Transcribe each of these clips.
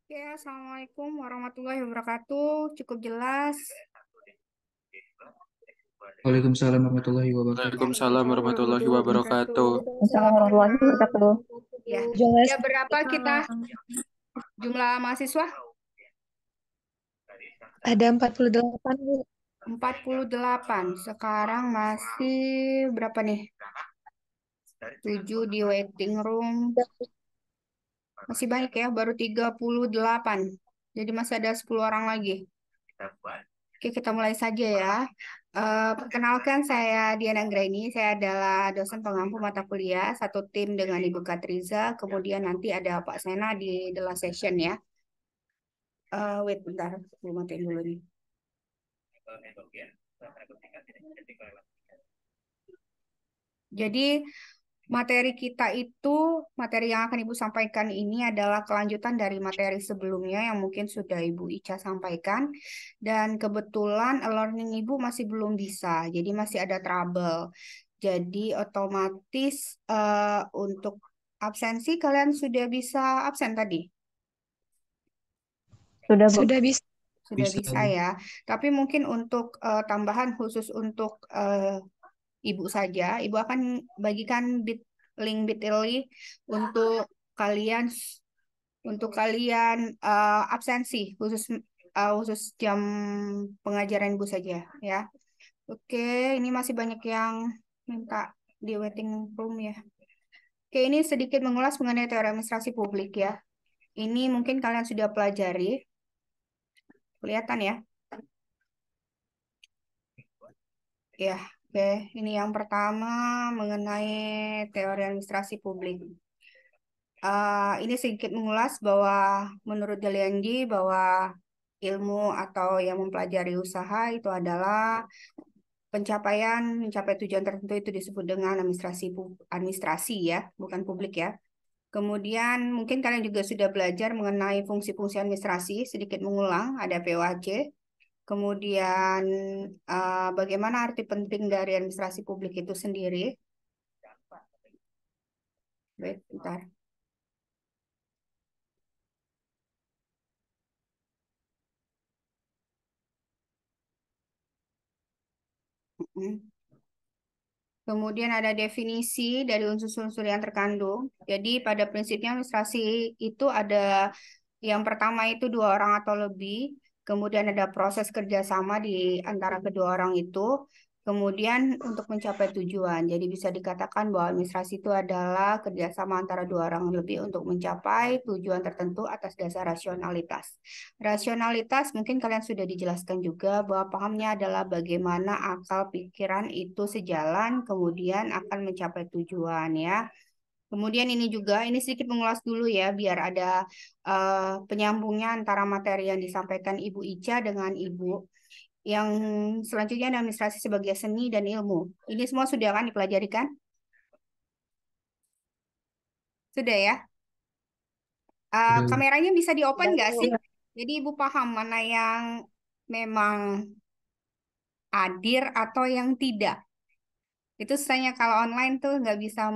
Ya, Assalamualaikum warahmatullahi wabarakatuh. Cukup jelas. Waalaikumsalam warahmatullahi wabarakatuh. Waalaikumsalam warahmatullahi wabarakatuh. Assalamualaikum warahmatullahi wabarakatuh. Ya, Jelas. ya berapa kita jumlah mahasiswa? Ada 48, Bu. 48. Sekarang masih berapa nih? 7 di waiting room. Masih banyak ya, baru 38. Jadi masih ada 10 orang lagi. Oke, kita mulai saja ya. Perkenalkan, saya Diana Anggraini. Saya adalah dosen pengampu mata kuliah, satu tim dengan Ibu Katriza. Kemudian nanti ada Pak Sena di the last session ya. Wait, bentar. Gue matiin dulu nih. Jadi, materi kita itu, materi yang akan Ibu sampaikan ini adalah kelanjutan dari materi sebelumnya yang mungkin sudah Ibu Ica sampaikan. Dan kebetulan learning Ibu masih belum bisa, jadi masih ada trouble. Jadi otomatis untuk absensi kalian sudah bisa absen tadi? Sudah, Bu. Sudah bisa. Sudah Bisa, bisa Bu. ya. Tapi mungkin untuk tambahan khusus untuk Ibu saja, Ibu akan bagikan link Bitly untuk kalian absensi khusus jam pengajaran Ibu saja ya. Oke, ini masih banyak yang minta di waiting room ya. Oke, ini sedikit mengulas mengenai teori administrasi publik ya. Ini mungkin kalian sudah pelajari. Kelihatan ya? Ya, oke. Ini yang pertama mengenai teori administrasi publik. Ini sedikit mengulas bahwa menurut Deliandi bahwa ilmu atau yang mempelajari usaha itu adalah mencapai tujuan tertentu itu disebut dengan administrasi ya, bukan publik ya. Kemudian mungkin kalian juga sudah belajar mengenai fungsi-fungsi administrasi, sedikit mengulang, ada POAC. Kemudian bagaimana arti penting dari administrasi publik itu sendiri. Wait, bentar. Mm. Kemudian ada definisi dari unsur-unsur yang terkandung. Jadi pada prinsipnya administrasi itu ada yang pertama itu dua orang atau lebih. Kemudian ada proses kerjasama di antara kedua orang itu. Kemudian untuk mencapai tujuan. Jadi bisa dikatakan bahwa administrasi itu adalah kerjasama antara dua orang lebih untuk mencapai tujuan tertentu atas dasar rasionalitas. Rasionalitas mungkin kalian sudah dijelaskan juga bahwa pahamnya adalah bagaimana akal pikiran itu sejalan kemudian akan mencapai tujuan ya. Kemudian ini juga, ini sedikit mengulas dulu ya biar ada penyambungnya antara materi yang disampaikan Ibu Ica dengan Ibu. Yang selanjutnya ada administrasi sebagai seni dan ilmu. Ini semua sudah kan dipelajari kan? Sudah ya? Udah, Bu. Kameranya bisa di-open Sudah, nggak Bu. sih? Jadi Ibu paham mana yang memang hadir atau yang tidak. Itu saya kalau online tuh nggak bisa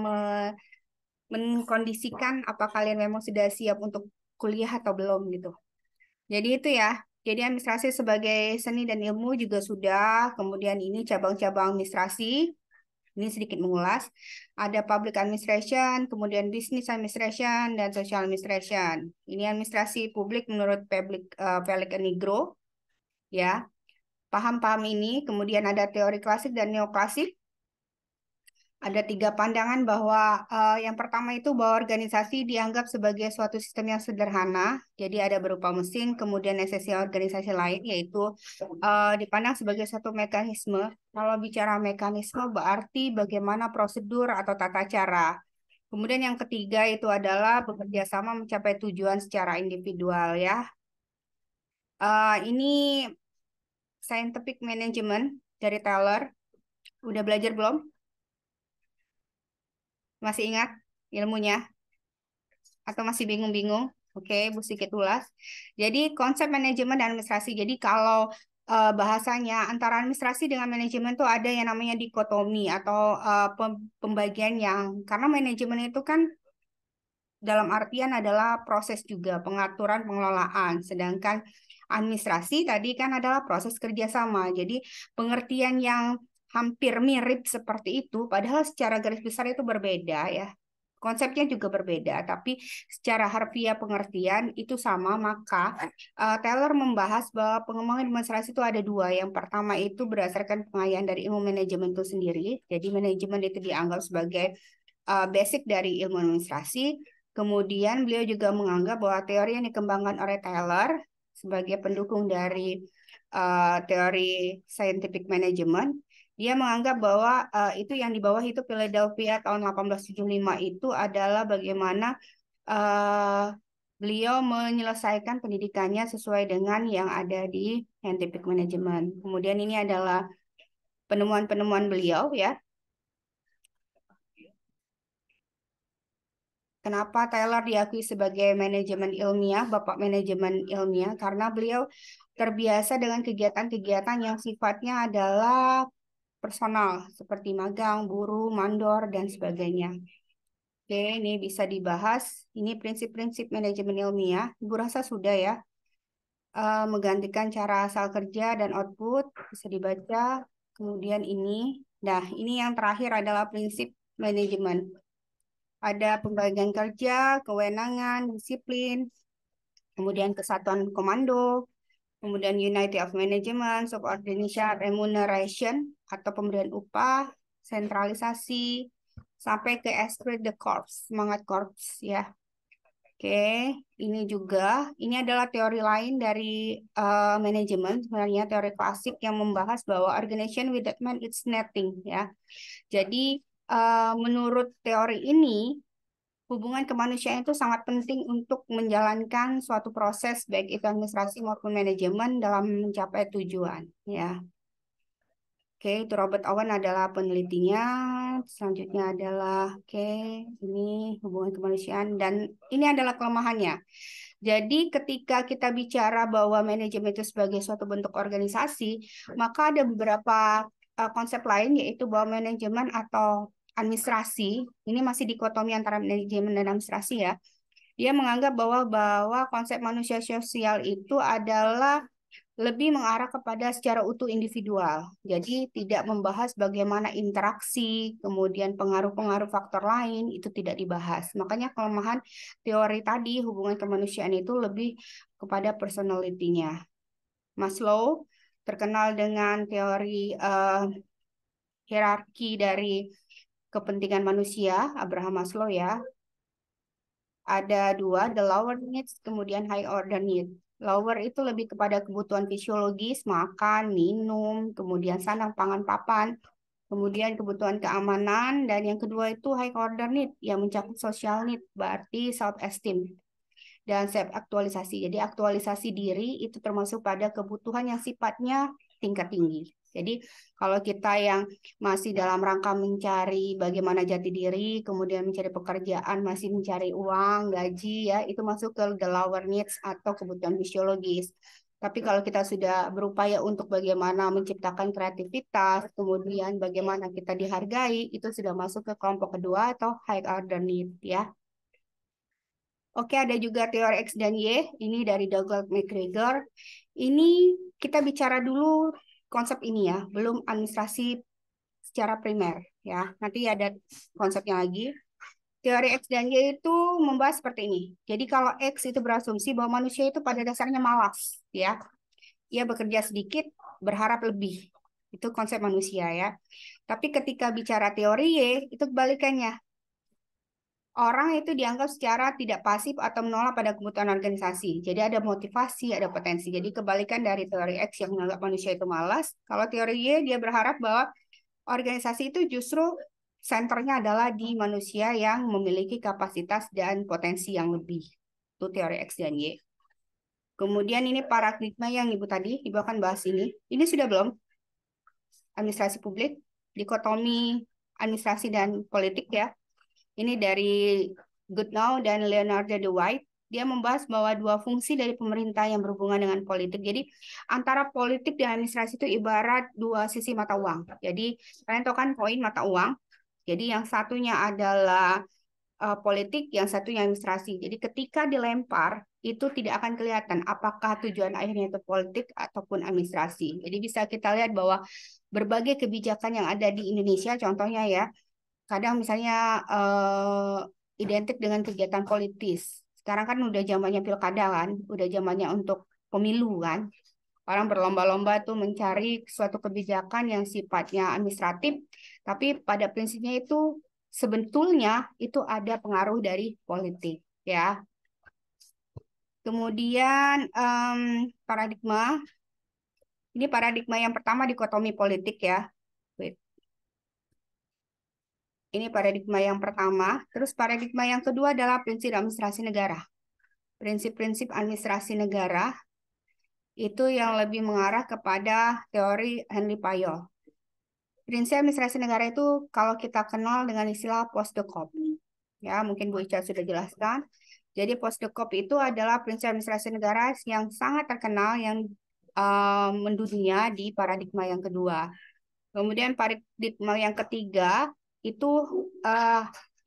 mengkondisikan apa kalian memang sudah siap untuk kuliah atau belum gitu. Jadi itu ya. Jadi administrasi sebagai seni dan ilmu juga sudah. Kemudian ini cabang-cabang administrasi. Ini sedikit mengulas. Ada public administration, kemudian business administration, dan social administration. Ini administrasi publik menurut Pelik Nigro. Ya, paham-paham ini. Kemudian ada teori klasik dan neoklasik. Ada tiga pandangan bahwa yang pertama itu bahwa organisasi dianggap sebagai suatu sistem yang sederhana. Jadi ada berupa mesin, kemudian esensi organisasi lain yaitu dipandang sebagai suatu mekanisme. Kalau bicara mekanisme berarti bagaimana prosedur atau tata cara. Kemudian yang ketiga itu adalah bekerja sama mencapai tujuan secara individual ya. Ini scientific management dari Taylor. Udah belajar belum? Masih ingat ilmunya? Atau masih bingung-bingung? Oke, Bu sedikit ulas. Jadi konsep manajemen dan administrasi. Jadi kalau bahasanya antara administrasi dengan manajemen itu ada yang namanya dikotomi atau pembagian yang karena manajemen itu kan dalam artian adalah proses juga, pengaturan pengelolaan. Sedangkan administrasi tadi kan adalah proses kerjasama. Jadi pengertian yang hampir mirip seperti itu, padahal secara garis besar itu berbeda ya. Konsepnya juga berbeda, tapi secara harfiah pengertian itu sama. Maka Taylor membahas bahwa pengembangan administrasi itu ada dua. Yang pertama itu berdasarkan pengayaan dari ilmu manajemen itu sendiri. Jadi manajemen itu dianggap sebagai basic dari ilmu administrasi. Kemudian beliau juga menganggap bahwa teori yang dikembangkan oleh Taylor sebagai pendukung dari teori scientific management, dia menganggap bahwa itu yang di bawah itu Philadelphia tahun 1875 itu adalah bagaimana beliau menyelesaikan pendidikannya sesuai dengan yang ada di scientific management. Kemudian ini adalah penemuan-penemuan beliau ya. Kenapa Taylor diakui sebagai manajemen ilmiah, bapak manajemen ilmiah? Karena beliau terbiasa dengan kegiatan-kegiatan yang sifatnya adalah personal, seperti magang, buruh, mandor, dan sebagainya. Oke, ini bisa dibahas. Ini prinsip-prinsip manajemen ilmiah. Ibu rasa sudah ya. Menggantikan cara asal kerja dan output, bisa dibaca. Kemudian ini. Nah, ini yang terakhir adalah prinsip manajemen. Ada pembagian kerja, kewenangan, disiplin, kemudian kesatuan komando, kemudian unity of management, subordination, remuneration, atau pemberian upah, sentralisasi, sampai ke esprit de corps, semangat korps ya. Oke, ini juga, ini adalah teori lain dari manajemen, sebenarnya teori klasik yang membahas bahwa organization without man it's nothing ya. Jadi menurut teori ini, hubungan kemanusiaan itu sangat penting untuk menjalankan suatu proses baik itu administrasi maupun manajemen dalam mencapai tujuan ya. Oke, itu Robert Owen adalah penelitinya. Selanjutnya adalah ini hubungan kemanusiaan dan ini adalah kelemahannya. Jadi ketika kita bicara bahwa manajemen itu sebagai suatu bentuk organisasi, maka ada beberapa konsep lain yaitu bahwa manajemen atau administrasi, ini masih dikotomi antara manajemen dan administrasi ya. Dia menganggap bahwa konsep manusia sosial itu adalah lebih mengarah kepada secara utuh individual. Jadi tidak membahas bagaimana interaksi, kemudian pengaruh-pengaruh faktor lain, itu tidak dibahas. Makanya kelemahan teori tadi, hubungan kemanusiaan itu lebih kepada personality-nya. Maslow terkenal dengan teori hierarki dari kepentingan manusia, Abraham Maslow ya. Ada dua, the lower needs, kemudian high order needs. Lower itu lebih kepada kebutuhan fisiologis, makan, minum, kemudian sandang, pangan, papan, kemudian kebutuhan keamanan, dan yang kedua itu high order need, yang mencakup social need, berarti self-esteem dan self-aktualisasi. Jadi aktualisasi diri itu termasuk pada kebutuhan yang sifatnya tingkat tinggi. Jadi kalau kita yang masih dalam rangka mencari bagaimana jati diri, kemudian mencari pekerjaan, masih mencari uang, gaji, ya itu masuk ke the lower needs atau kebutuhan fisiologis. Tapi kalau kita sudah berupaya untuk bagaimana menciptakan kreativitas, kemudian bagaimana kita dihargai, itu sudah masuk ke kelompok kedua atau high order need, ya. Oke, ada juga teori X dan Y. Ini dari Douglas McGregor. Ini kita bicara dulu konsep ini ya, belum administrasi secara primer ya. Nanti ada konsepnya lagi. Teori X dan Y itu membahas seperti ini. Jadi kalau X itu berasumsi bahwa manusia itu pada dasarnya malas ya. Ia bekerja sedikit, berharap lebih. Itu konsep manusia ya. Tapi ketika bicara teori Y, itu kebalikannya. Orang itu dianggap secara tidak pasif atau menolak pada kebutuhan organisasi. Jadi ada motivasi, ada potensi. Jadi kebalikan dari teori X yang menganggap manusia itu malas. Kalau teori Y, dia berharap bahwa organisasi itu justru senternya adalah di manusia yang memiliki kapasitas dan potensi yang lebih. Itu teori X dan Y. Kemudian ini paradigma yang Ibu tadi, Ibu akan bahas ini. Ini sudah belum? Administrasi publik, dikotomi administrasi dan politik ya. Ini dari Goodnow dan Leonardo de White. Dia membahas bahwa dua fungsi dari pemerintah yang berhubungan dengan politik. Jadi antara politik dan administrasi itu ibarat dua sisi mata uang. Jadi kalian tahu kan koin mata uang. Jadi yang satunya adalah politik, yang satunya administrasi. Jadi ketika dilempar itu tidak akan kelihatan apakah tujuan akhirnya itu politik ataupun administrasi. Jadi bisa kita lihat bahwa berbagai kebijakan yang ada di Indonesia, contohnya ya, kadang misalnya identik dengan kegiatan politis. Sekarang kan udah zamannya pilkada kan, udah zamannya untuk pemilu kan. Orang berlomba-lomba tuh mencari suatu kebijakan yang sifatnya administratif, tapi pada prinsipnya itu sebetulnya itu ada pengaruh dari politik, ya. Kemudian paradigma, ini paradigma yang pertama dikotomi politik ya. Wait. Ini paradigma yang pertama. Terus paradigma yang kedua adalah prinsip administrasi negara. Prinsip-prinsip administrasi negara itu yang lebih mengarah kepada teori Henry Fayol. Prinsip administrasi negara itu kalau kita kenal dengan istilah Post-Decop. Ya, mungkin Bu Ica sudah jelaskan. Jadi Post-Decop itu adalah prinsip administrasi negara yang sangat terkenal yang mendunia di paradigma yang kedua. Kemudian paradigma yang ketiga itu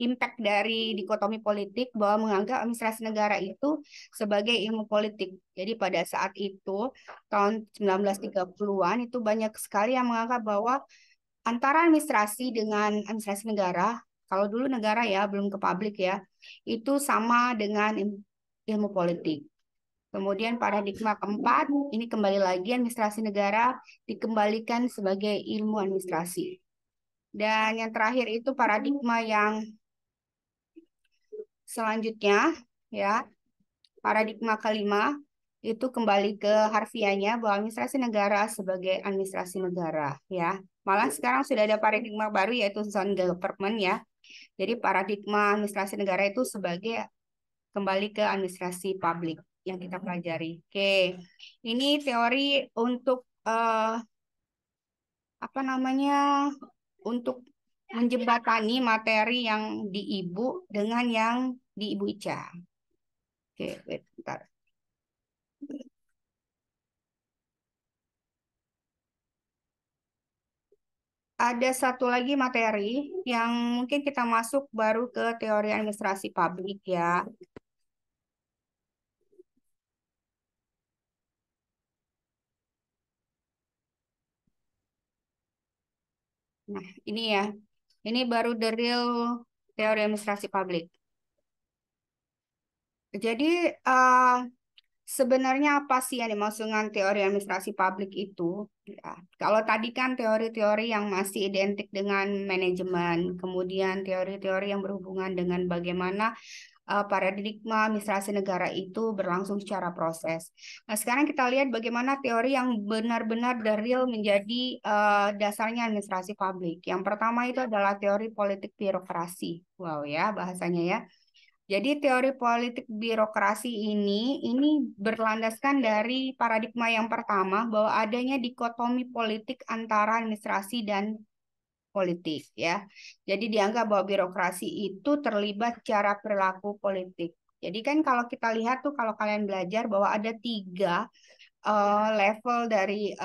impact dari dikotomi politik bahwa menganggap administrasi negara itu sebagai ilmu politik. Jadi pada saat itu tahun 1930-an itu banyak sekali yang menganggap bahwa antara administrasi dengan administrasi negara, kalau dulu negara ya, belum ke publik ya, itu sama dengan ilmu politik. Kemudian paradigma keempat, ini kembali lagi administrasi negara dikembalikan sebagai ilmu administrasi. Dan yang terakhir itu paradigma yang selanjutnya, ya, paradigma kelima, itu kembali ke harfiahnya bahwa administrasi negara sebagai administrasi negara, ya. Malah sekarang sudah ada paradigma baru yaitu zone government ya. Jadi paradigma administrasi negara itu sebagai kembali ke administrasi publik yang kita pelajari. Oke, ini teori untuk apa namanya, untuk menjembatani materi yang di Ibu dengan yang di Ibu Ica. Oke, wait, bentar. Ada satu lagi materi yang mungkin kita masuk baru ke teori administrasi publik ya. Nah, ini ya. Ini baru the real teori administrasi publik. Jadi, sebenarnya apa sih yang dimaksud dengan teori administrasi publik itu? Ya, kalau tadi kan teori-teori yang masih identik dengan manajemen, kemudian teori-teori yang berhubungan dengan bagaimana paradigma administrasi negara itu berlangsung secara proses. Nah, sekarang kita lihat bagaimana teori yang benar-benar the real menjadi dasarnya administrasi publik. Yang pertama itu adalah teori politik birokrasi. Wow ya bahasanya ya. Jadi teori politik birokrasi ini berlandaskan dari paradigma yang pertama bahwa adanya dikotomi politik antara administrasi dan politik ya. Jadi dianggap bahwa birokrasi itu terlibat secara perilaku politik. Jadi kan kalau kita lihat tuh kalau kalian belajar bahwa ada 3 level dari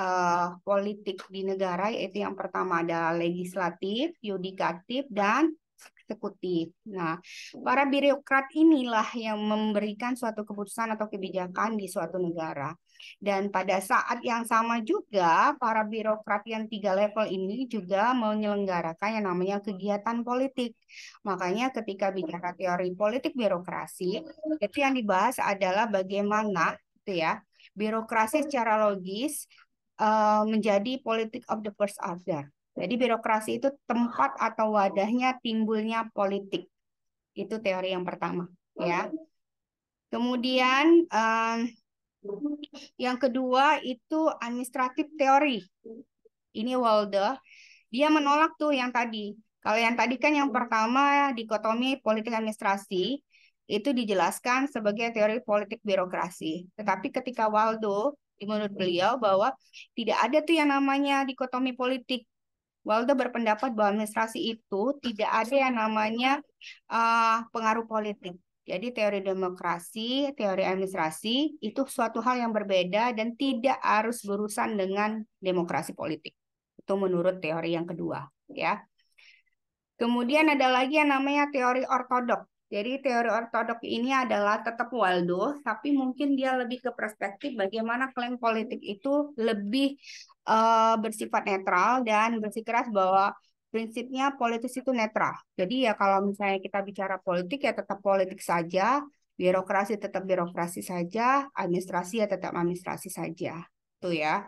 politik di negara, yaitu yang pertama ada legislatif, yudikatif, dan eksekutif. Nah, para birokrat inilah yang memberikan suatu keputusan atau kebijakan di suatu negara. Dan pada saat yang sama juga, para birokrat yang 3 level ini juga menyelenggarakan yang namanya kegiatan politik. Makanya ketika bicara teori politik birokrasi, itu yang dibahas adalah bagaimana itu ya, birokrasi secara logis menjadi politik of the first order. Jadi birokrasi itu tempat atau wadahnya timbulnya politik. Itu teori yang pertama, ya. Kemudian yang kedua itu administratif teori. Ini Waldo. Dia menolak tuh yang tadi. Kalau yang tadi kan yang pertama dikotomi politik administrasi itu dijelaskan sebagai teori politik birokrasi. Tetapi ketika Waldo, menurut beliau bahwa tidak ada tuh yang namanya dikotomi politik. Waldo berpendapat bahwa administrasi itu tidak ada yang namanya pengaruh politik. Jadi teori demokrasi, teori administrasi itu suatu hal yang berbeda dan tidak harus berurusan dengan demokrasi politik. Itu menurut teori yang kedua, ya. Kemudian ada lagi yang namanya teori ortodok. Jadi teori ortodok ini adalah tetap Waldo, tapi mungkin dia lebih ke perspektif bagaimana klaim politik itu lebih bersifat netral dan bersikeras bahwa prinsipnya politis itu netral. Jadi ya kalau misalnya kita bicara politik ya tetap politik saja, birokrasi tetap birokrasi saja, administrasi ya tetap administrasi saja. Tuh ya.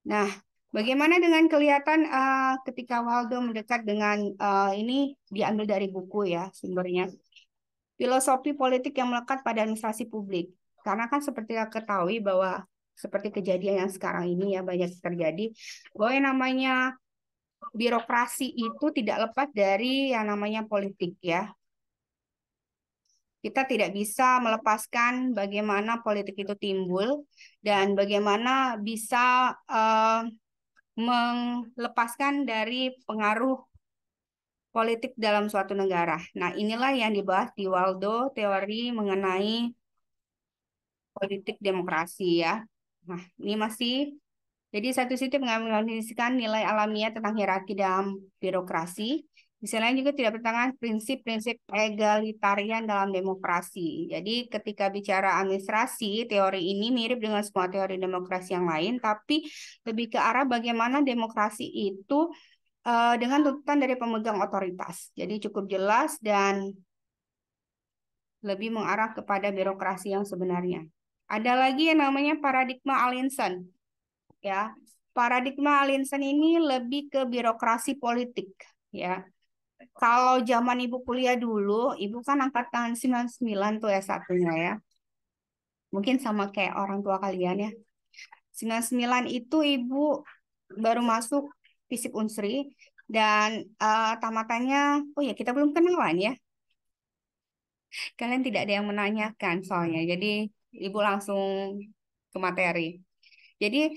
Nah, bagaimana dengan kelihatan ketika Waldo mendekat dengan ini diambil dari buku ya sumbernya. Filosofi politik yang melekat pada administrasi publik. Karena kan seperti yang ketahui bahwa seperti kejadian yang sekarang ini ya banyak terjadi bahwa yang namanya birokrasi itu tidak lepas dari yang namanya politik ya. Kita tidak bisa melepaskan bagaimana politik itu timbul dan bagaimana bisa melepaskan dari pengaruh politik dalam suatu negara. Nah, inilah yang dibahas di Waldo teori mengenai politik demokrasi ya. Nah, ini masih jadi satu sisi menganalisiskan nilai alamiah tentang hierarki dalam birokrasi. Di sisi lain juga tidak bertentangan prinsip-prinsip egalitarian dalam demokrasi. Jadi ketika bicara administrasi, teori ini mirip dengan semua teori demokrasi yang lain, tapi lebih ke arah bagaimana demokrasi itu dengan tuntutan dari pemegang otoritas. Jadi cukup jelas dan lebih mengarah kepada birokrasi yang sebenarnya. Ada lagi yang namanya paradigma Allinson. Ya, paradigma Allinson ini lebih ke birokrasi politik. Ya, kalau zaman ibu kuliah dulu, ibu kan angkatan 99 tuh S1-nya ya. Mungkin sama kayak orang tua kalian ya. 99 itu ibu baru masuk Fisip Unsri dan tamatannya, oh ya kita belum kenalan ya. Kalian tidak ada yang menanyakan soalnya. Jadi ibu langsung ke materi. Jadi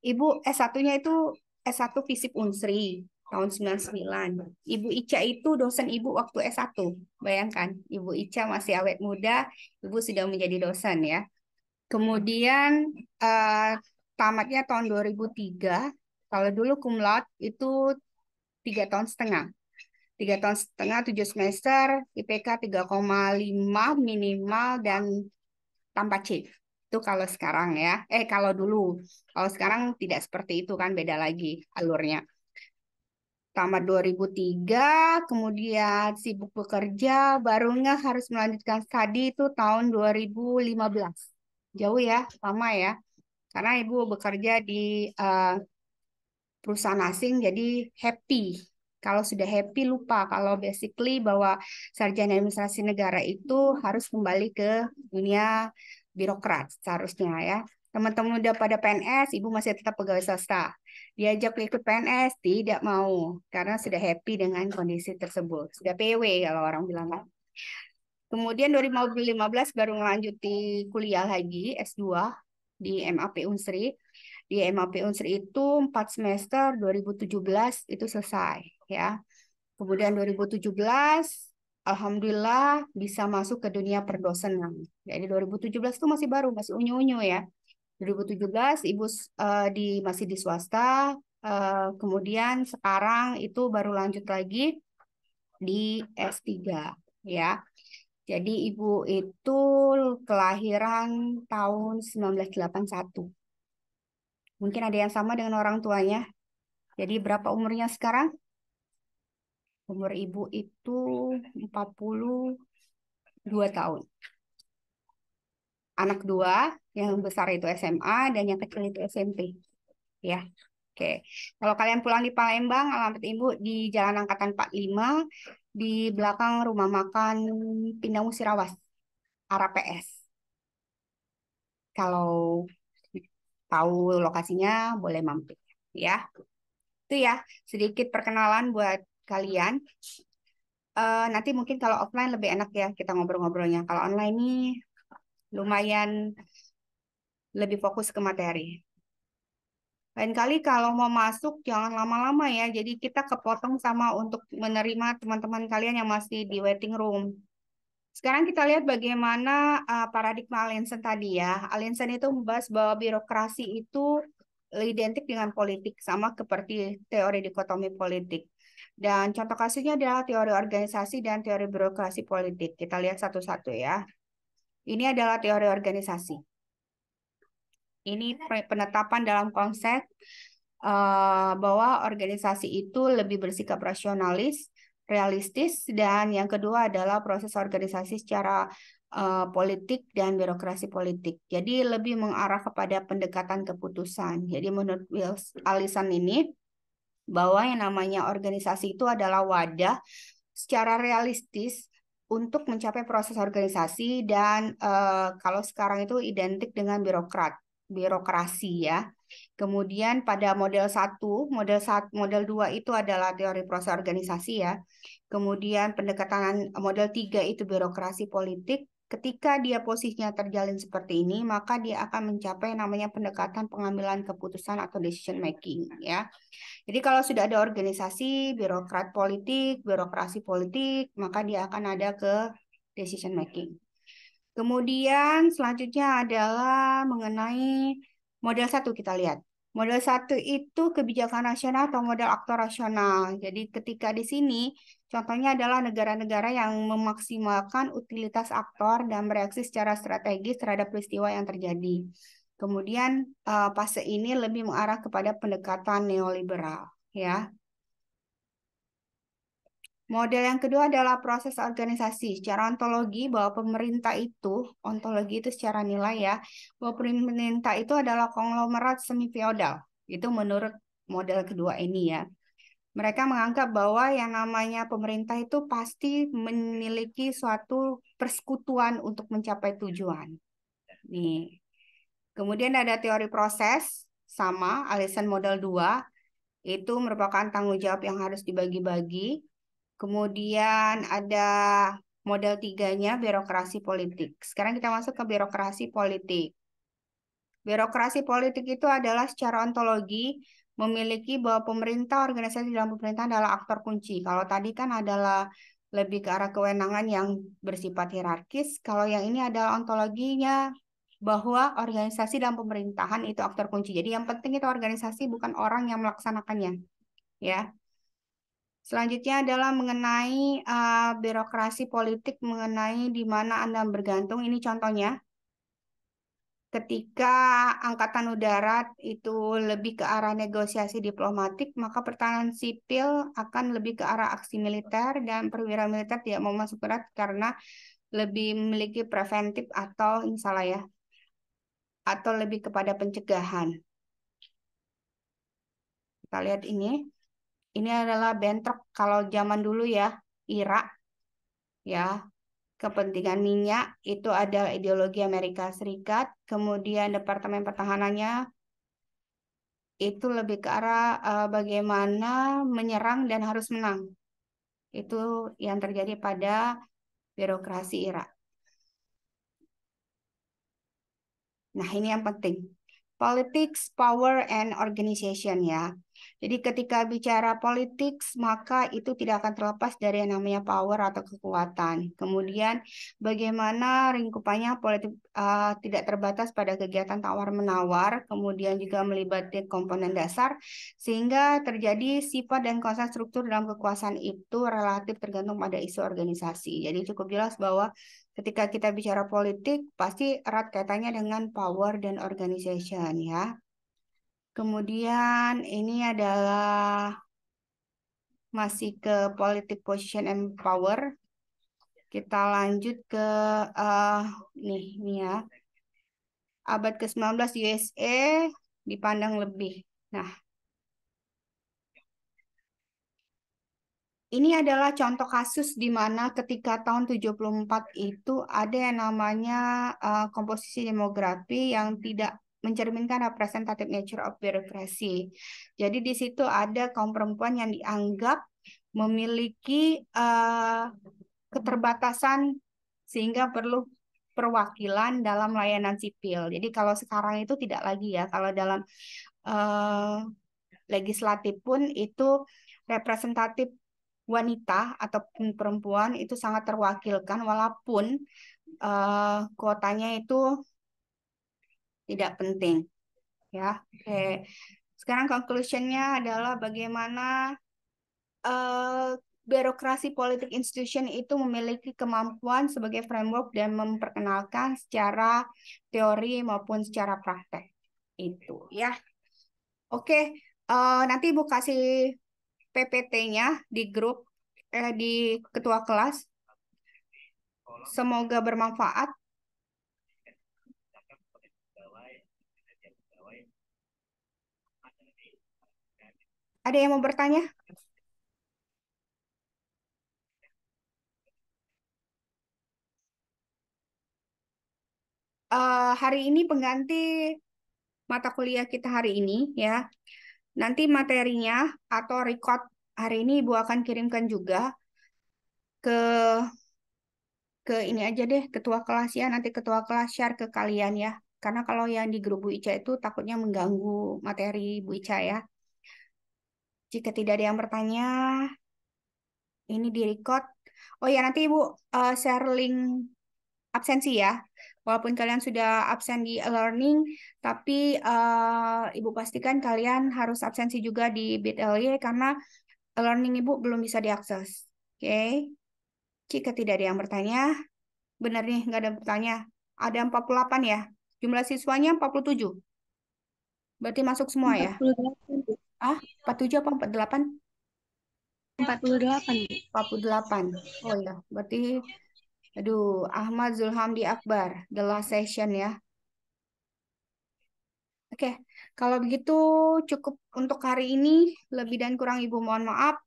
ibu S1-nya itu S1 Fisip Unsri tahun 99. Ibu Ica itu dosen ibu waktu S1. Bayangkan, Ibu Ica masih awet muda, ibu sudah menjadi dosen ya. Kemudian eh, tamatnya tahun 2003. Kalau dulu cum laude itu 3 tahun setengah. 3 tahun setengah, 7 semester, IPK 3,5 minimal dan tanpa C. Itu kalau sekarang ya. Kalau dulu. Kalau sekarang tidak seperti itu kan, beda lagi alurnya. Tamat 2003, kemudian sibuk bekerja, baru nggak harus melanjutkan studi itu tahun 2015. Jauh ya, lama ya. Karena ibu bekerja di perusahaan asing, jadi happy. Kalau sudah happy, lupa. Kalau basically bahwa sarjana administrasi negara itu harus kembali ke dunia birokrat seharusnya ya. Teman-teman udah pada PNS, ibu masih tetap pegawai swasta. Diajak ikut PNS, tidak mau. Karena sudah happy dengan kondisi tersebut. Sudah PW kalau orang bilang kan. Kemudian 2015 baru melanjuti kuliah lagi, S2 di MAP Unsri. Di MAP Unsri itu 4 semester, 2017 itu selesai ya. Kemudian 2017 alhamdulillah bisa masuk ke dunia perdosenan. Jadi 2017 itu masih baru, masih unyu-unyu ya. 2017 ibu masih di swasta, kemudian sekarang itu baru lanjut lagi di S3 ya. Jadi ibu itu kelahiran tahun 1981. Mungkin ada yang sama dengan orang tuanya. Jadi berapa umurnya sekarang? Umur ibu itu 42 tahun. Anak dua, yang besar itu SMA dan yang kecil itu SMP. Ya. Oke. Kalau kalian pulang di Palembang, alamat ibu di Jalan Angkatan 45 di belakang rumah makan Pindang Musirawas, arah PS. Kalau tahu lokasinya boleh mampir ya. Itu ya, sedikit perkenalan buat kalian. Nanti mungkin kalau offline lebih enak ya kita ngobrol-ngobrolnya. Kalau online ini lumayan lebih fokus ke materi. Lain kali kalau mau masuk jangan lama-lama ya. Jadi kita kepotong sama untuk menerima teman-teman kalian yang masih di waiting room. Sekarang kita lihat bagaimana paradigma Allinson tadi ya. Allinson itu membahas bahwa birokrasi itu identik dengan politik, sama seperti teori dikotomi politik. Dan contoh kasusnya adalah teori organisasi dan teori birokrasi politik. Kita lihat satu-satu ya. Ini adalah teori organisasi. Ini penetapan dalam konsep bahwa organisasi itu lebih bersikap rasionalis, realistis, dan yang kedua adalah proses organisasi secara politik dan birokrasi politik. Jadi lebih mengarah kepada pendekatan keputusan. Jadi menurut Allison ini, bahwa yang namanya organisasi itu adalah wadah secara realistis untuk mencapai proses organisasi dan kalau sekarang itu identik dengan birokrasi ya. Kemudian pada model 2 itu adalah teori proses organisasi ya. Kemudian pendekatan model 3 itu birokrasi politik. Ketika dia posisinya terjalin seperti ini, maka dia akan mencapai namanya pendekatan pengambilan keputusan atau decision making ya. Jadi kalau sudah ada organisasi, birokrasi politik, maka dia akan ada ke decision making. Kemudian selanjutnya adalah mengenai model 1 kita lihat. Model 1 itu kebijakan rasional atau model aktor rasional. Jadi ketika di sini contohnya adalah negara-negara yang memaksimalkan utilitas aktor dan bereaksi secara strategis terhadap peristiwa yang terjadi. Kemudian fase ini lebih mengarah kepada pendekatan neoliberal ya. Model yang kedua adalah proses organisasi. Secara ontologi bahwa ontologi itu secara nilai ya, bahwa pemerintah itu adalah konglomerat semi feodal. Itu menurut model kedua ini ya. Mereka menganggap bahwa yang namanya pemerintah itu pasti memiliki suatu persekutuan untuk mencapai tujuan. Nih. Kemudian ada teori proses, sama, Allison model 2, itu merupakan tanggung jawab yang harus dibagi-bagi. Kemudian ada model 3-nya, birokrasi politik. Sekarang kita masuk ke birokrasi politik. Birokrasi politik itu adalah secara ontologi memiliki bahwa pemerintah, organisasi dalam pemerintahan adalah aktor kunci. Kalau tadi kan adalah lebih ke arah kewenangan yang bersifat hierarkis. Kalau yang ini adalah ontologinya bahwa organisasi dalam pemerintahan itu aktor kunci. Jadi yang penting itu organisasi, bukan orang yang melaksanakannya. Ya. Selanjutnya adalah mengenai birokrasi politik, mengenai di mana Anda bergantung. Ini contohnya. Ketika Angkatan Udara itu lebih ke arah negosiasi diplomatik, maka pertahanan sipil akan lebih ke arah aksi militer dan perwira militer tidak mau masuk berat karena lebih memiliki preventif atau ini salah ya, atau lebih kepada pencegahan. Kita lihat ini. Ini adalah bentrok kalau zaman dulu ya, Irak ya. Kepentingan minyak itu ada ideologi Amerika Serikat, kemudian Departemen Pertahanannya itu lebih ke arah bagaimana menyerang dan harus menang. Itu yang terjadi pada birokrasi Irak. Nah, ini yang penting. Politics, power, and organization ya. Jadi ketika bicara politics, maka itu tidak akan terlepas dari yang namanya power atau kekuatan. Kemudian bagaimana ringkupannya politik tidak terbatas pada kegiatan tawar-menawar, kemudian juga melibatkan komponen dasar, sehingga terjadi sifat dan konsep struktur dalam kekuasaan itu relatif tergantung pada isu organisasi. Jadi cukup jelas bahwa ketika kita bicara politik, pasti erat kaitannya dengan power dan organization ya. Kemudian ini adalah masih ke politik position and power. Kita lanjut ke nih ya. Abad ke-19 USA dipandang lebih. Nah, ini adalah contoh kasus di mana ketika tahun 74 itu ada yang namanya komposisi demografi yang tidak mencerminkan representative nature of bureaucracy. Jadi di situ ada kaum perempuan yang dianggap memiliki keterbatasan sehingga perlu perwakilan dalam layanan sipil. Jadi kalau sekarang itu tidak lagi ya, kalau dalam legislatif pun itu representatif wanita ataupun perempuan itu sangat terwakilkan walaupun kuotanya itu tidak penting ya. Oke. Sekarang conclusionnya adalah bagaimana eh, birokrasi politik institution itu memiliki kemampuan sebagai framework dan memperkenalkan secara teori maupun secara praktek. Itu ya. Oke, nanti Ibu kasih PPT-nya di grup di ketua kelas. Semoga bermanfaat. Ada yang mau bertanya? Hari ini pengganti mata kuliah kita hari ini ya. Nanti materinya atau record hari ini Ibu akan kirimkan juga ke ini aja deh ketua kelas ya. Nanti ketua kelas share ke kalian ya. Karena kalau yang di grup Bu Ica itu takutnya mengganggu materi Bu Ica ya. Jika tidak ada yang bertanya, ini di record. Oh ya, nanti Ibu share link absensi ya. Walaupun kalian sudah absen di e-learning, tapi Ibu pastikan kalian harus absensi juga di Bit.ly karena e-learning Ibu belum bisa diakses. Oke. Jika tidak ada yang bertanya, benar nih, nggak ada bertanya. Ada 48 ya. Jumlah siswanya 47. Berarti masuk semua ya? 48, Bu. 47 apa 48? 48, Bu. 48. Oh ya, berarti aduh, Ahmad Zulhamdi Akbar, the last session ya. Oke, kalau begitu cukup untuk hari ini. Lebih dan kurang Ibu mohon maaf.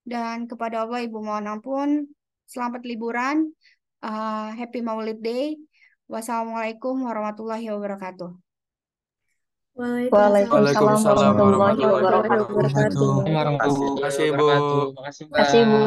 Dan kepada Allah Ibu mohon ampun. Selamat liburan. Happy Maulid Day. Wassalamualaikum warahmatullahi wabarakatuh. Waalaikumsalam Waalaikumsalam warahmatullahi warahmatullahi wabarakatuh. wabarakatuh. Warahmatullahi Terima kasih, Bu. wabarakatuh. Terima kasih, Bu.